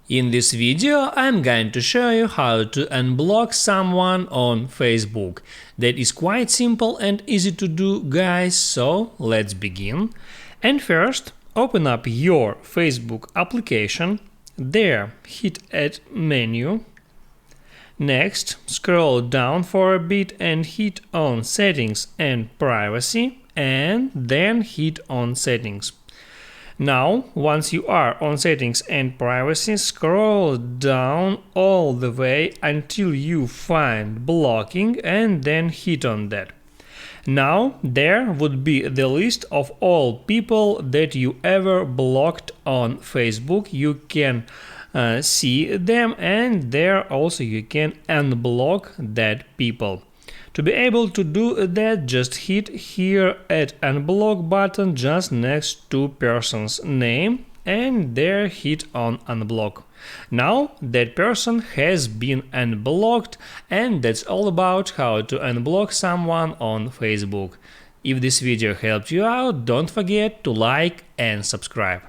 In this video, I'm going to show you how to unblock someone on Facebook. That is quite simple and easy to do, guys, so let's begin. And first, open up your Facebook application. There, hit Add menu. Next, scroll down for a bit and hit on Settings and Privacy, and then hit on Settings. Now, once you are on Settings and Privacy, scroll down all the way until you find Blocking and then hit on that. Now, there would be the list of all people that you ever blocked on Facebook. You can see them, and there also you can unblock that people. To be able to do that, just hit here at Unblock button just next to person's name and there hit on Unblock. Now that person has been unblocked, and that's all about how to unblock someone on Facebook. If this video helped you out, don't forget to like and subscribe.